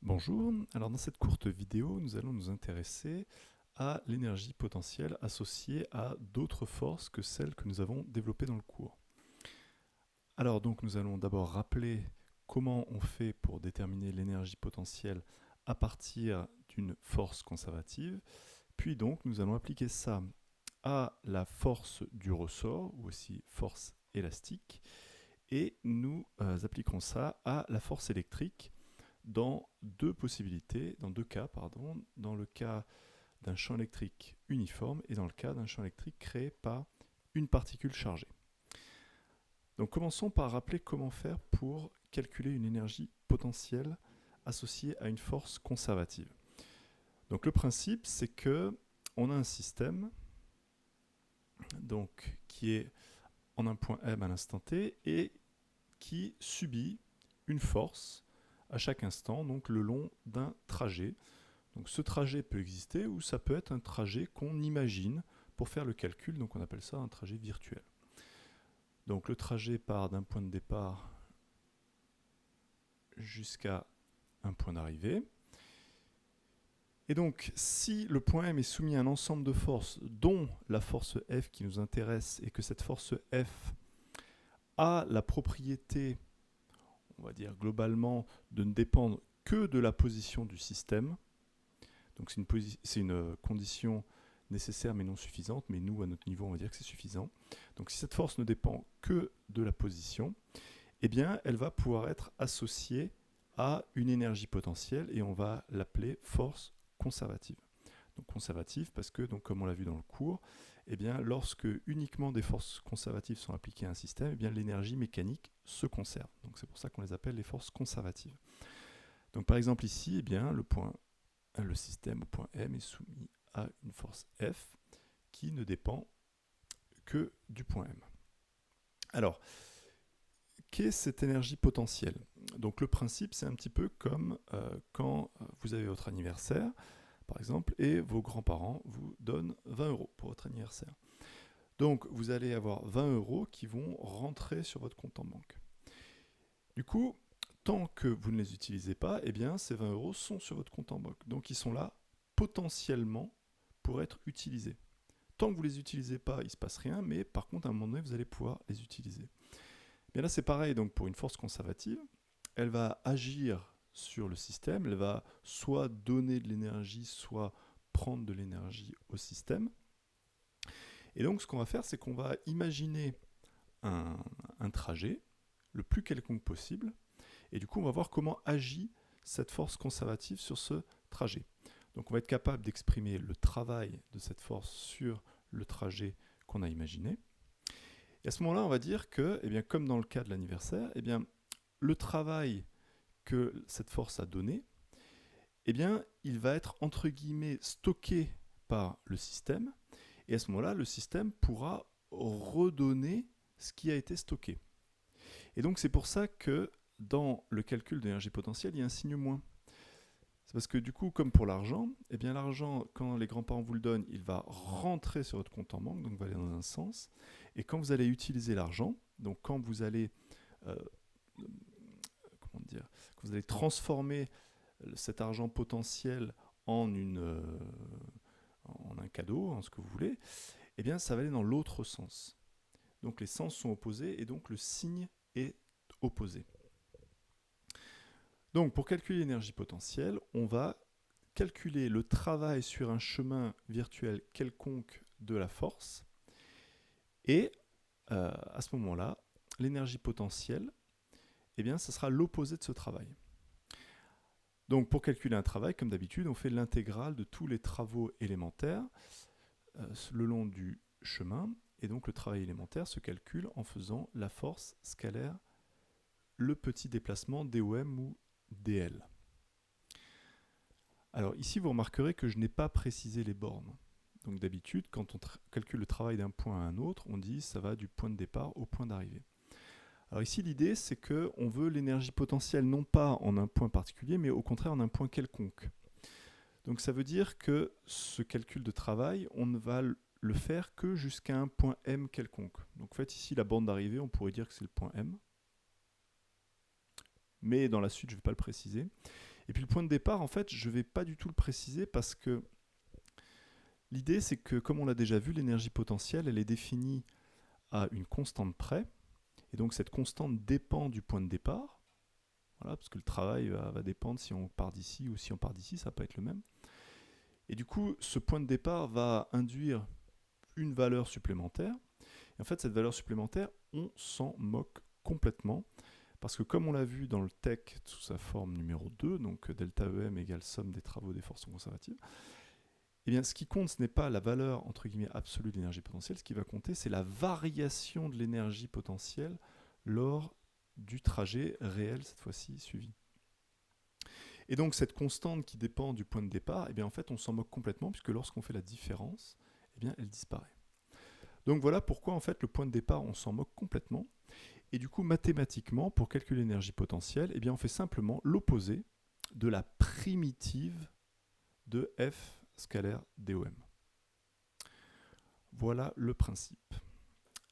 Bonjour, alors dans cette courte vidéo, nous allons nous intéresser à l'énergie potentielle associée à d'autres forces que celles que nous avons développées dans le cours. Alors donc nous allons d'abord rappeler comment on fait pour déterminer l'énergie potentielle à partir d'une force conservative, puis donc nous allons appliquer ça à la force du ressort, ou aussi force élastique, et nous appliquerons ça à la force électrique dans deux cas, dans le cas d'un champ électrique uniforme et dans le cas d'un champ électrique créé par une particule chargée. Donc commençons par rappeler comment faire pour calculer une énergie potentielle associée à une force conservative. Donc le principe, c'est que on a un système donc, qui est en un point M à l'instant T et qui subit une force à chaque instant, donc le long d'un trajet. Donc ce trajet peut exister ou ça peut être un trajet qu'on imagine pour faire le calcul, donc on appelle ça un trajet virtuel. Donc le trajet part d'un point de départ jusqu'à un point d'arrivée. Et donc si le point M est soumis à un ensemble de forces, dont la force F qui nous intéresse, et que cette force F a la propriété, on va dire globalement, de ne dépendre que de la position du système, donc c'est une condition nécessaire mais non suffisante, mais nous, à notre niveau, on va dire que c'est suffisant. Donc si cette force ne dépend que de la position, eh bien, elle va pouvoir être associée à une énergie potentielle et on va l'appeler force conservative. Donc conservative parce que, donc, comme on l'a vu dans le cours, eh bien, lorsque uniquement des forces conservatives sont appliquées à un système, eh bien, l'énergie mécanique se conserve. Donc c'est pour ça qu'on les appelle les forces conservatives. Donc par exemple ici, eh bien, le système au point M est soumis à une force F qui ne dépend que du point M. Alors, qu'est cette énergie potentielle? Donc le principe, c'est un petit peu comme quand vous avez votre anniversaire, par exemple, et vos grands-parents vous donnent 20 € pour votre anniversaire. Donc vous allez avoir 20 € qui vont rentrer sur votre compte en banque. Du coup, tant que vous ne les utilisez pas, eh bien, ces 20 € sont sur votre compte en banque. Donc ils sont là potentiellement pour être utilisés. Tant que vous ne les utilisez pas, il ne se passe rien, mais par contre, à un moment donné, vous allez pouvoir les utiliser. Bien là, c'est pareil, donc pour une force conservative, elle va agir sur le système, elle va soit donner de l'énergie, soit prendre de l'énergie au système. Et donc, ce qu'on va faire, c'est qu'on va imaginer un trajet le plus quelconque possible, et du coup, on va voir comment agit cette force conservative sur ce trajet. Donc on va être capable d'exprimer le travail de cette force sur le trajet qu'on a imaginé. Et à ce moment-là, on va dire que, eh bien, comme dans le cas de l'anniversaire, eh bien, le travail que cette force a donné, eh bien, il va être entre guillemets stocké par le système. Et à ce moment-là, le système pourra redonner ce qui a été stocké. Et donc c'est pour ça que dans le calcul d'énergie potentielle, il y a un signe moins. C'est parce que du coup, comme pour l'argent, eh bien l'argent, quand les grands-parents vous le donnent, il va rentrer sur votre compte en banque, donc va aller dans un sens. Et quand vous allez utiliser l'argent, donc quand vous allez, euh, comment dire, quand vous allez transformer cet argent potentiel en en un cadeau, en ce que vous voulez, eh bien ça va aller dans l'autre sens. Donc les sens sont opposés et donc le signe est opposé. Donc pour calculer l'énergie potentielle, on va calculer le travail sur un chemin virtuel quelconque de la force. Et à ce moment-là, l'énergie potentielle, eh bien, ça sera l'opposé de ce travail. Donc pour calculer un travail, comme d'habitude, on fait l'intégrale de tous les travaux élémentaires le long du chemin. Et donc le travail élémentaire se calcule en faisant la force scalaire, le petit déplacement DOM ou DL. Alors ici, vous remarquerez que je n'ai pas précisé les bornes. Donc d'habitude, quand on calcule le travail d'un point à un autre, on dit ça va du point de départ au point d'arrivée. Alors ici, l'idée, c'est qu'on veut l'énergie potentielle non pas en un point particulier, mais au contraire en un point quelconque. Donc ça veut dire que ce calcul de travail, on ne va le faire que jusqu'à un point M quelconque. Donc en fait, ici, la borne d'arrivée, on pourrait dire que c'est le point M. Mais dans la suite, je ne vais pas le préciser. Et puis le point de départ, en fait, je ne vais pas du tout le préciser parce que l'idée, c'est que, comme on l'a déjà vu, l'énergie potentielle, elle est définie à une constante près. Et donc cette constante dépend du point de départ. Voilà, parce que le travail va dépendre si on part d'ici ou si on part d'ici, ça ne va pas être le même. Et du coup, ce point de départ va induire une valeur supplémentaire. Et en fait, cette valeur supplémentaire, on s'en moque complètement. Parce que comme on l'a vu dans le TEC sous sa forme numéro 2, donc delta EM égale somme des travaux des forces conservatives, eh bien, ce qui compte, ce n'est pas la valeur entre guillemets absolue de l'énergie potentielle. Ce qui va compter, c'est la variation de l'énergie potentielle lors du trajet réel, cette fois-ci, suivi. Et donc, cette constante qui dépend du point de départ, eh bien, en fait, on s'en moque complètement, puisque lorsqu'on fait la différence, eh bien, elle disparaît. Donc, voilà pourquoi, en fait, le point de départ, on s'en moque complètement. Et du coup, mathématiquement, pour calculer l'énergie potentielle, eh bien, on fait simplement l'opposé de la primitive de F scalaire DOM. Voilà le principe.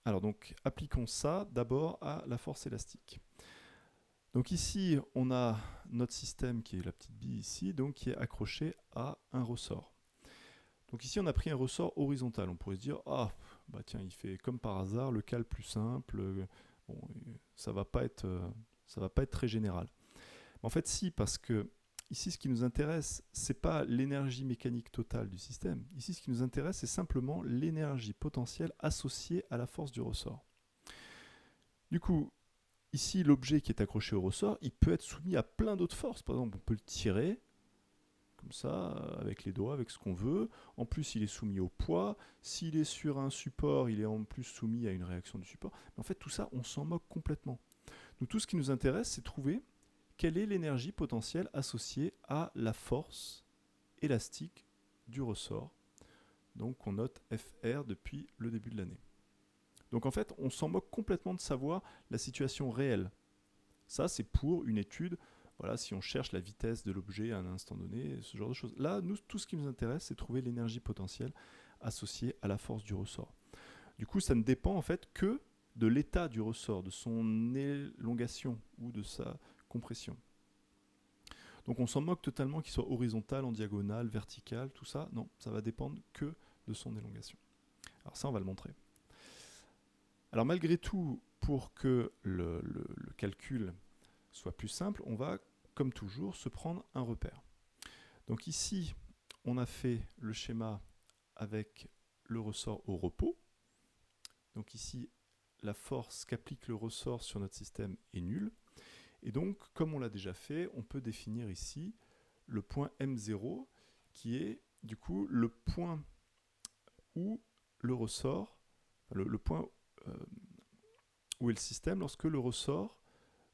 Alors donc, appliquons ça d'abord à la force élastique. Donc ici, on a notre système qui est la petite bille ici, donc qui est accroché à un ressort. Donc ici, on a pris un ressort horizontal. On pourrait se dire, ah, bah tiens, il fait comme par hasard le cas le plus simple. Bon, ça va pas être très général. Mais en fait, si, parce que ici, ce qui nous intéresse, c'est pas l'énergie mécanique totale du système. Ici, ce qui nous intéresse, c'est simplement l'énergie potentielle associée à la force du ressort. Du coup, ici, l'objet qui est accroché au ressort, il peut être soumis à plein d'autres forces. Par exemple, on peut le tirer, comme ça, avec les doigts, avec ce qu'on veut. En plus, il est soumis au poids. S'il est sur un support, il est en plus soumis à une réaction du support. Mais en fait, tout ça, on s'en moque complètement. Donc tout ce qui nous intéresse, c'est trouver quelle est l'énergie potentielle associée à la force élastique du ressort. Donc on note FR depuis le début de l'année. Donc en fait, on s'en moque complètement de savoir la situation réelle. Ça, c'est pour une étude, voilà, si on cherche la vitesse de l'objet à un instant donné, ce genre de choses. Là, nous, tout ce qui nous intéresse, c'est trouver l'énergie potentielle associée à la force du ressort. Du coup, ça ne dépend en fait que de l'état du ressort, de son élongation ou de sa compression. Donc on s'en moque totalement qu'il soit horizontal, en diagonale, vertical, tout ça. Non, ça va dépendre que de son élongation. Alors ça, on va le montrer. Alors malgré tout, pour que le calcul soit plus simple, on va, comme toujours, se prendre un repère. Donc ici, on a fait le schéma avec le ressort au repos. Donc ici, la force qu'applique le ressort sur notre système est nulle. Et donc, comme on l'a déjà fait, on peut définir ici le point M0, qui est du coup le point où le ressort, le point où est le système lorsque le ressort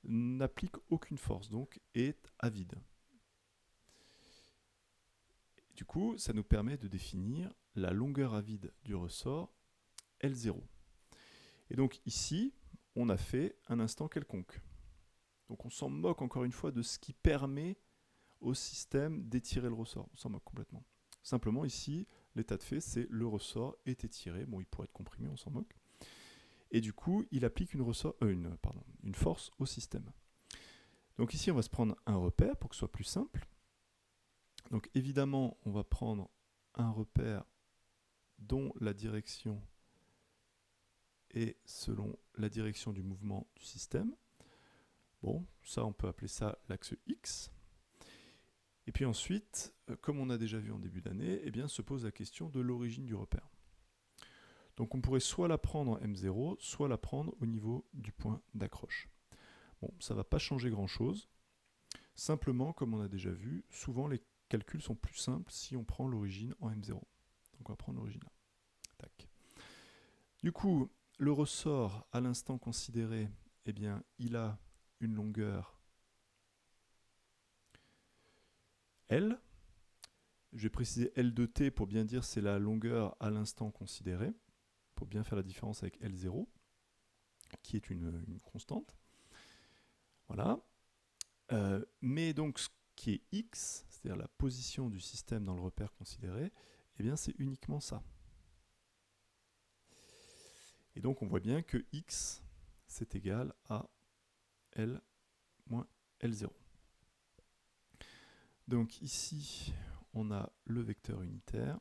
n'applique aucune force, donc est à vide. Du coup, ça nous permet de définir la longueur à vide du ressort L0. Et donc ici, on a fait un instant quelconque. Donc on s'en moque encore une fois de ce qui permet au système d'étirer le ressort. On s'en moque complètement. Simplement ici, l'état de fait, c'est le ressort est étiré. Bon, il pourrait être comprimé, on s'en moque. Et du coup, il applique une force au système. Donc ici, on va se prendre un repère pour que ce soit plus simple. Donc évidemment, on va prendre un repère dont la direction est selon la direction du mouvement du système. Bon, ça, on peut appeler ça l'axe X. Et puis ensuite, comme on a déjà vu en début d'année, eh bien, se pose la question de l'origine du repère. Donc on pourrait soit la prendre en M0, soit la prendre au niveau du point d'accroche. Bon, ça ne va pas changer grand-chose. Simplement, comme on a déjà vu, souvent les calculs sont plus simples si on prend l'origine en M0. Donc on va prendre l'origine là. Tac. Du coup, le ressort à l'instant considéré, eh bien, il a une longueur L. Je vais préciser L de t pour bien dire c'est la longueur à l'instant considéré, pour bien faire la différence avec L0, qui est une constante. Voilà. Mais donc ce qui est x, c'est-à-dire la position du système dans le repère considéré, eh bien c'est uniquement ça. Et donc on voit bien que x, c'est égal à L moins L0. Donc ici, on a le vecteur unitaire.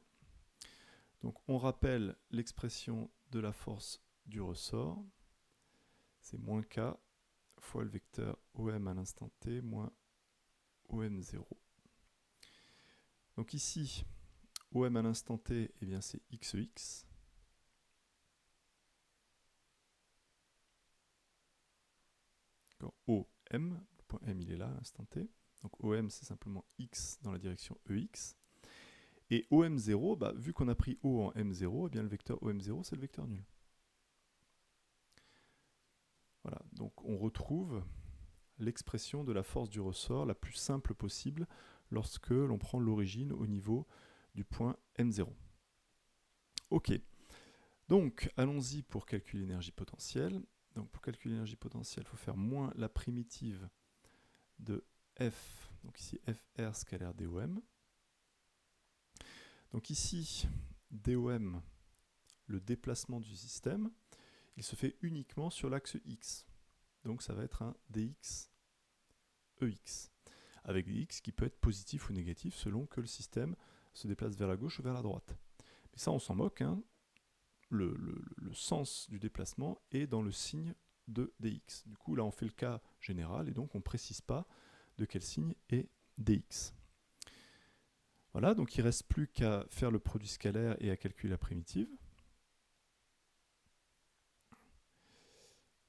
Donc on rappelle l'expression de la force du ressort. C'est moins K fois le vecteur OM à l'instant T moins OM0. Donc ici, OM à l'instant T, eh bien c'est XEX. OM, le point M il est là à l'instant T. Donc OM c'est simplement X dans la direction EX. Et OM0, bah, vu qu'on a pris O en M0, eh bien le vecteur OM0 c'est le vecteur nul. Voilà, donc on retrouve l'expression de la force du ressort la plus simple possible lorsque l'on prend l'origine au niveau du point M0. Ok, donc allons-y pour calculer l'énergie potentielle. Donc pour calculer l'énergie potentielle, il faut faire moins la primitive de F, donc ici FR scalaire DOM. Donc ici, DOM, le déplacement du système, il se fait uniquement sur l'axe X. Donc ça va être un dx EX, avec des x qui peut être positif ou négatif selon que le système se déplace vers la gauche ou vers la droite. Mais ça, on s'en moque, hein. Le sens du déplacement est dans le signe de dx. Du coup, là, on fait le cas général et donc on ne précise pas de quel signe est dx. Voilà, donc il ne reste plus qu'à faire le produit scalaire et à calculer la primitive.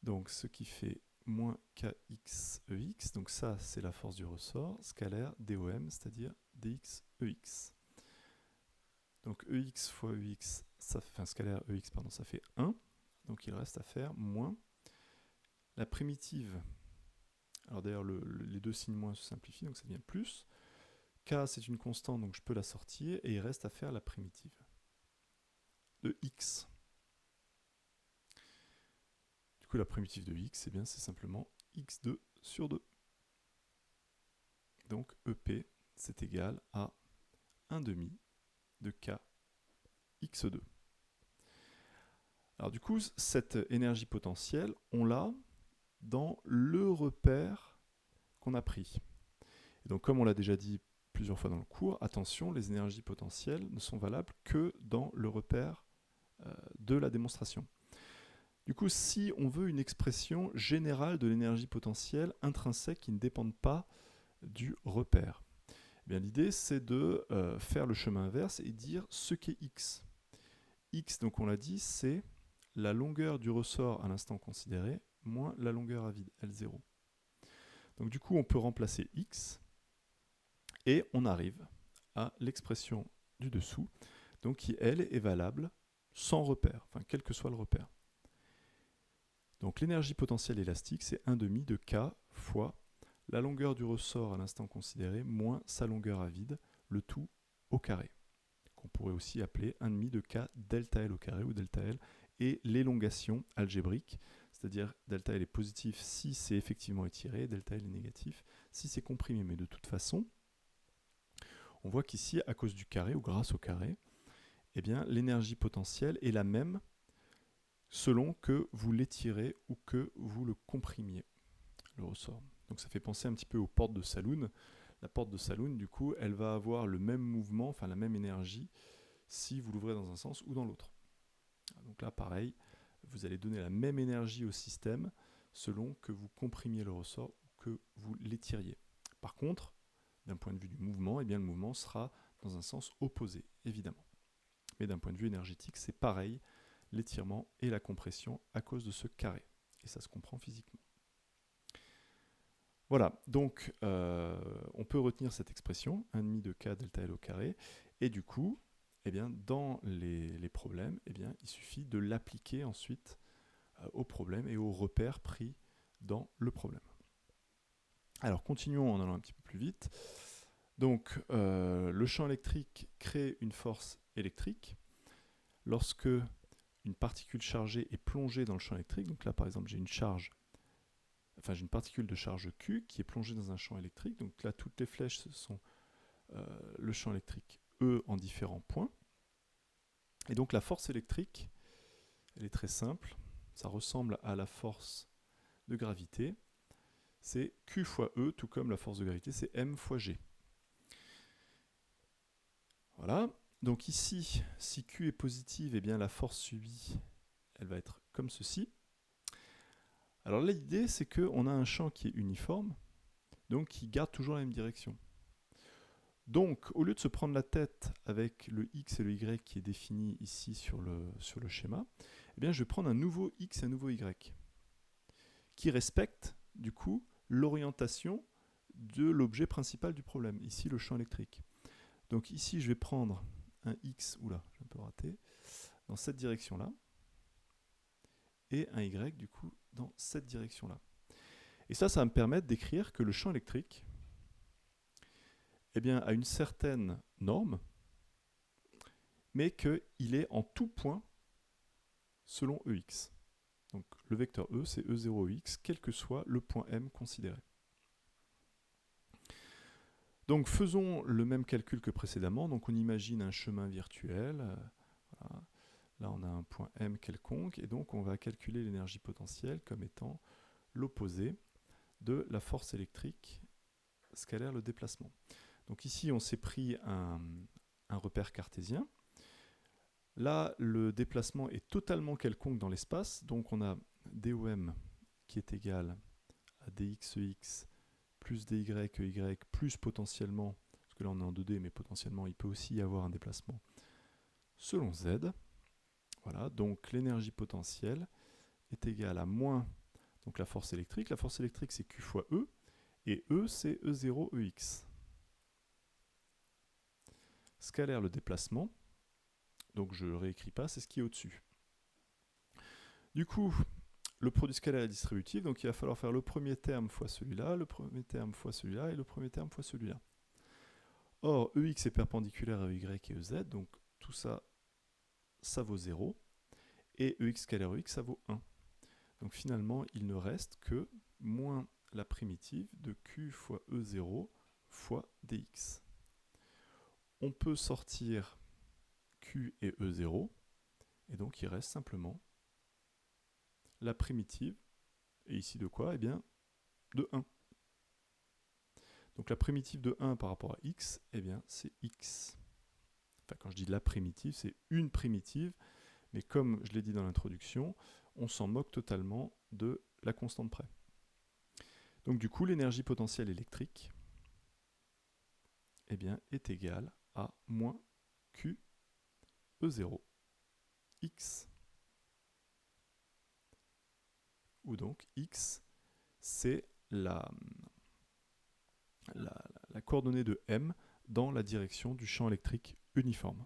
Donc ce qui fait moins kxEx, donc ça c'est la force du ressort, scalaire DOM, c'est-à-dire dxEx. Donc EX fois EX, ça fait un scalaire EX, pardon, ça fait 1. Donc il reste à faire moins la primitive. Alors d'ailleurs les deux signes moins se simplifient, donc ça devient plus. K c'est une constante, donc je peux la sortir, et il reste à faire la primitive de X. Du coup la primitive de X, eh bien, c'est simplement X2 sur 2. Donc EP, c'est égal à 1 demi de K X2. Alors du coup, cette énergie potentielle, on l'a dans le repère qu'on a pris. Et donc comme on l'a déjà dit plusieurs fois dans le cours, attention, les énergies potentielles ne sont valables que dans le repère de la démonstration. Du coup, si on veut une expression générale de l'énergie potentielle intrinsèque qui ne dépende pas du repère, eh bien, l'idée c'est de faire le chemin inverse et dire ce qu'est x. X, donc on l'a dit, c'est la longueur du ressort à l'instant considéré moins la longueur à vide, L0. Donc du coup, on peut remplacer x et on arrive à l'expression du dessous, donc qui, elle, est valable sans repère, enfin quel que soit le repère. Donc l'énergie potentielle élastique, c'est 1 demi de K fois la longueur du ressort à l'instant considéré moins sa longueur à vide, le tout au carré, qu'on pourrait aussi appeler 1 demi de K delta L au carré ou delta L, et l'élongation algébrique, c'est-à-dire delta L est positif si c'est effectivement étiré, delta L est négatif si c'est comprimé. Mais de toute façon, on voit qu'ici, à cause du carré ou grâce au carré, eh bien, l'énergie potentielle est la même selon que vous l'étirez ou que vous le comprimiez, le ressort. Donc ça fait penser un petit peu aux portes de saloon. La porte de saloon, du coup, elle va avoir le même mouvement, enfin la même énergie, si vous l'ouvrez dans un sens ou dans l'autre. Donc là, pareil, vous allez donner la même énergie au système selon que vous comprimiez le ressort ou que vous l'étiriez. Par contre, d'un point de vue du mouvement, eh bien, le mouvement sera dans un sens opposé, évidemment. Mais d'un point de vue énergétique, c'est pareil, l'étirement et la compression à cause de ce carré. Et ça se comprend physiquement. Voilà, donc on peut retenir cette expression, 1,5 de K delta L au carré, et du coup, eh bien, dans les problèmes, eh bien, il suffit de l'appliquer ensuite au problème et aux repères pris dans le problème. Alors continuons en allant un petit peu plus vite. Donc le champ électrique crée une force électrique. Lorsque une particule chargée est plongée dans le champ électrique, donc là par exemple j'ai une particule de charge Q qui est plongée dans un champ électrique, donc là toutes les flèches sont le champ électrique E en différents points. Et donc la force électrique, elle est très simple, ça ressemble à la force de gravité, c'est Q fois E, tout comme la force de gravité, c'est M fois G. Voilà. Donc ici, si Q est positive, eh bien la force subie, elle va être comme ceci. Alors là, l'idée, c'est qu'on a un champ qui est uniforme, donc qui garde toujours la même direction. Donc, au lieu de se prendre la tête avec le x et le y qui est défini ici sur le schéma, eh bien, je vais prendre un nouveau x et un nouveau y qui respectent, du coup, l'orientation de l'objet principal du problème, ici le champ électrique. Donc ici, je vais prendre un x, oula, j'ai un peu raté, dans cette direction-là, et un y, du coup, dans cette direction-là. Et ça va me permettre d'écrire que le champ électrique, eh bien, a une certaine norme, mais qu'il est en tout point selon EX. Donc le vecteur E, c'est E0EX, quel que soit le point M considéré. Donc faisons le même calcul que précédemment. Donc on imagine un chemin virtuel. Voilà. Là on a un point M quelconque, et donc on va calculer l'énergie potentielle comme étant l'opposé de la force électrique scalaire le déplacement. Donc ici on s'est pris un repère cartésien. Là, le déplacement est totalement quelconque dans l'espace, donc on a dOm qui est égal à dxEx plus dyEy plus potentiellement, parce que là on est en 2D, mais potentiellement il peut aussi y avoir un déplacement selon z. Voilà, donc l'énergie potentielle est égale à moins donc la force électrique. La force électrique c'est Q fois E, et E c'est E0EX. Scalaire le déplacement, donc je ne réécris pas, c'est ce qui est au-dessus. Du coup, le produit scalaire est distributif, donc il va falloir faire le premier terme fois celui-là, le premier terme fois celui-là, et le premier terme fois celui-là. Or, EX est perpendiculaire à Y et EZ, donc tout ça, ça vaut 0, et EX scalaire EX, ça vaut 1. Donc finalement, il ne reste que moins la primitive de Q fois E0 fois dx. On peut sortir Q et E0, et donc il reste simplement la primitive, et ici de quoi? Eh bien, de 1. Donc la primitive de 1 par rapport à x, eh bien c'est x. Enfin, quand je dis la primitive, c'est une primitive, mais comme je l'ai dit dans l'introduction, on s'en moque totalement de la constante près. Donc du coup, l'énergie potentielle électrique, eh bien, est égale à moins Q E0 x, où donc x, c'est la coordonnée de m dans la direction du champ électrique uniforme.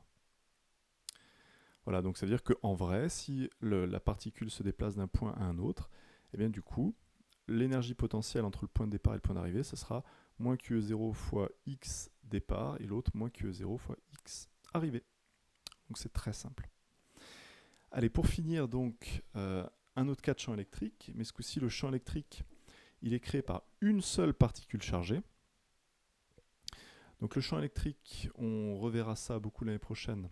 Voilà, donc ça veut dire qu'en vrai, si la particule se déplace d'un point à un autre, eh bien du coup, l'énergie potentielle entre le point de départ et le point d'arrivée, ça sera moins QE0 fois x départ, et l'autre moins QE0 fois x arrivée. Donc c'est très simple. Allez, pour finir, donc, un autre cas de champ électrique, mais ce coup-ci, le champ électrique, il est créé par une seule particule chargée. Donc le champ électrique, on reverra ça beaucoup l'année prochaine.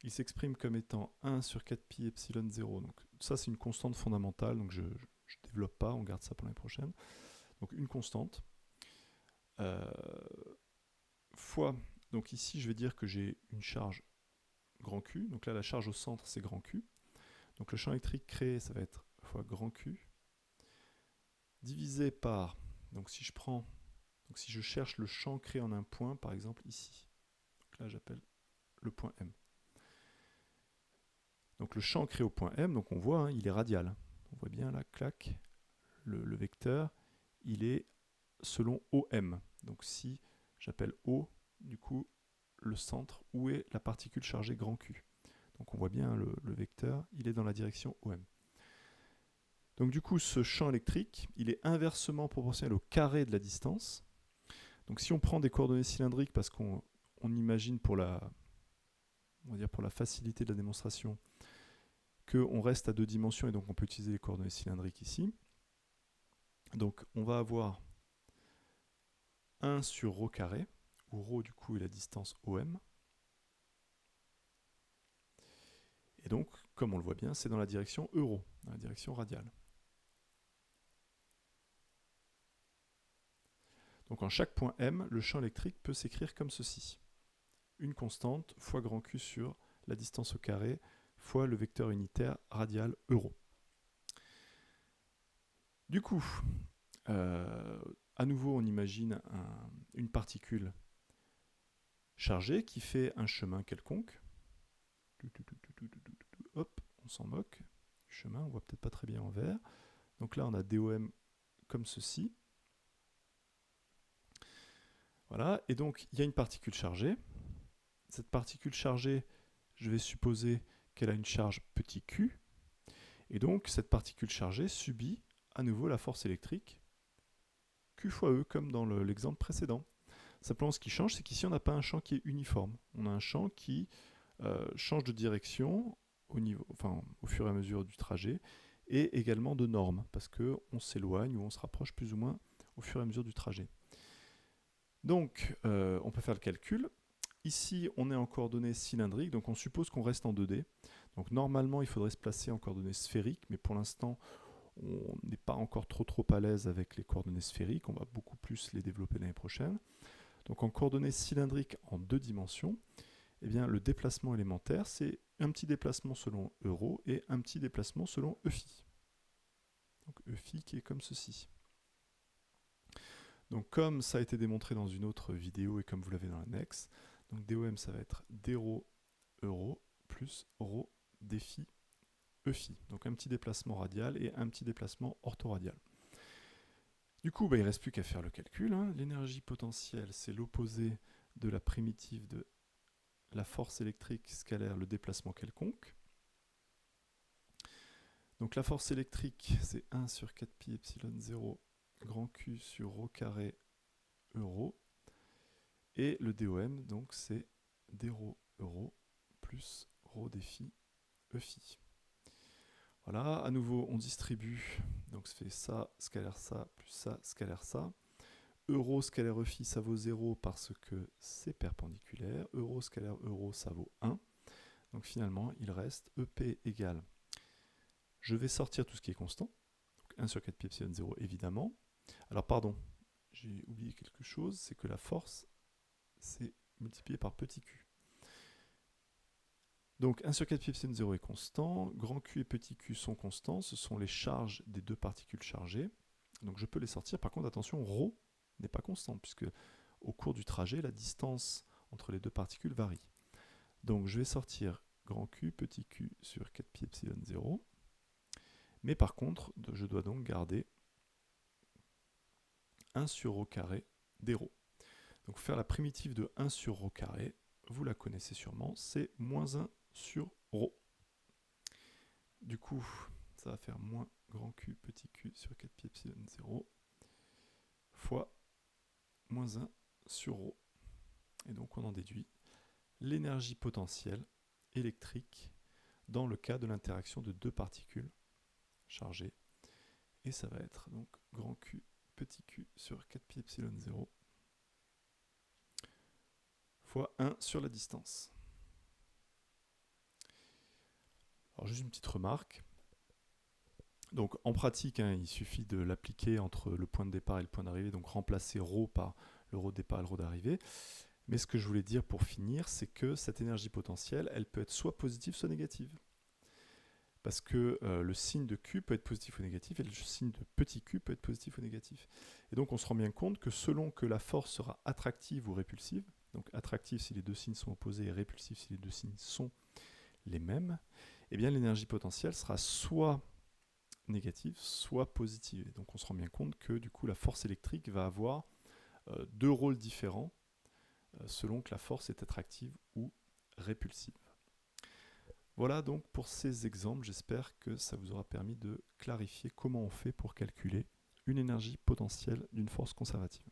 Il s'exprime comme étant 1 sur 4pi epsilon 0. Donc ça, c'est une constante fondamentale, donc je ne développe pas, on garde ça pour l'année prochaine. Donc une constante. Fois, donc ici, je vais dire que j'ai une charge grand Q. Donc là, la charge au centre, c'est grand Q. Donc le champ électrique créé, ça va être fois grand Q, divisé par, donc si je prends, donc si je cherche le champ créé en un point, par exemple ici. Donc là, j'appelle le point M. Donc le champ créé au point M, donc on voit, hein, il est radial. On voit bien là, clac, le vecteur, il est selon OM. Donc si j'appelle O, du coup, le centre, où est la particule chargée grand Q. Donc on voit bien, hein, le vecteur, il est dans la direction OM. Donc du coup, ce champ électrique, il est inversement proportionnel au carré de la distance. Donc si on prend des coordonnées cylindriques, parce qu'on imagine pour la facilité de la démonstration, qu'on reste à 2 dimensions, et donc on peut utiliser les coordonnées cylindriques ici. Donc on va avoir 1 sur ρ carré, où ρ du coup est la distance OM. Et donc, comme on le voit bien, c'est dans la direction euro, dans la direction radiale. Donc en chaque point M, le champ électrique peut s'écrire comme ceci. une constante fois grand Q sur la distance au carré fois le vecteur unitaire radial euro. Du coup, à nouveau, on imagine une particule chargée qui fait un chemin quelconque. Hop, on s'en moque. Chemin, on voit peut-être pas très bien en vert. Donc là, on a DOM comme ceci. Voilà, et donc il y a une particule chargée. Cette particule chargée, je vais supposer qu'elle a une charge petit q. Et donc cette particule chargée subit à nouveau la force électrique Q fois E, comme dans l'exemple précédent. Simplement, ce qui change, c'est qu'ici, on n'a pas un champ qui est uniforme. On a un champ qui change de direction au fur et à mesure du trajet, et également de norme, parce qu'on s'éloigne ou on se rapproche plus ou moins au fur et à mesure du trajet. Donc, on peut faire le calcul. Ici, on est en coordonnées cylindriques, donc on suppose qu'on reste en 2D. Donc normalement, il faudrait se placer en coordonnées sphériques, mais pour l'instant, on n'est pas encore trop à l'aise avec les coordonnées sphériques. On va beaucoup plus les développer l'année prochaine. Donc en coordonnées cylindriques en 2 dimensions, eh bien, le déplacement élémentaire, c'est un petit déplacement selon euro et un petit déplacement selon EφI. Donc EφI qui est comme ceci. Donc comme ça a été démontré dans une autre vidéo et comme vous l'avez dans l'annexe, donc DOM ça va être dρ euro plus ρ dφ EφI. Donc un petit déplacement radial et un petit déplacement orthoradial. Du coup, il ne reste plus qu'à faire le calcul. L'énergie potentielle, c'est l'opposé de la primitive de la force électrique scalaire, le déplacement quelconque. Donc la force électrique, c'est 1 sur 4 pi epsilon 0 grand Q sur ρ carré euro. Et le DOM, donc c'est dρ euro plus ρ dφ EφI. Voilà, à nouveau, on distribue. Donc ça fait ça, scalaire ça, plus ça, scalaire ça. Euro scalaire EφI, ça vaut 0 parce que c'est perpendiculaire. Euro scalaire euro, ça vaut 1. Donc finalement, il reste EP égale. Je vais sortir tout ce qui est constant. Donc 1 sur 4 pi epsilon 0, évidemment. Alors pardon, j'ai oublié quelque chose, c'est que la force, c'est multiplié par petit q. Donc 1 sur 4 pi epsilon 0 est constant. Grand Q et petit q sont constants. Ce sont les charges des deux particules chargées. Donc je peux les sortir. Par contre, attention, ρ n'est pas constant, puisque au cours du trajet, la distance entre les deux particules varie. Donc je vais sortir grand Q, petit q sur 4 pi epsilon 0. Mais par contre, je dois donc garder 1 sur ρ carré dρ. Donc faire la primitive de 1 sur ρ carré, vous la connaissez sûrement, c'est moins 1 sur ρ. Du coup, ça va faire moins grand Q, petit q sur 4 pi epsilon 0 fois moins 1 sur ρ. Et donc on en déduit l'énergie potentielle électrique dans le cas de l'interaction de deux particules chargées. Et ça va être donc grand Q, petit q sur 4 pi epsilon 0 fois 1 sur la distance. Alors juste une petite remarque. Donc en pratique, il suffit de l'appliquer entre le point de départ et le point d'arrivée, donc remplacer ρ par le ρ de départ et le ρ d'arrivée. Mais ce que je voulais dire pour finir, c'est que cette énergie potentielle, elle peut être soit positive, soit négative. Parce que le signe de Q peut être positif ou négatif, et le signe de petit q peut être positif ou négatif. Et donc on se rend bien compte que selon que la force sera attractive ou répulsive, donc attractive si les deux signes sont opposés et répulsive si les deux signes sont les mêmes, eh bien l'énergie potentielle sera soit négative, soit positive. Et donc on se rend bien compte que du coup la force électrique va avoir deux rôles différents selon que la force est attractive ou répulsive. Voilà donc pour ces exemples, j'espère que ça vous aura permis de clarifier comment on fait pour calculer une énergie potentielle d'une force conservative.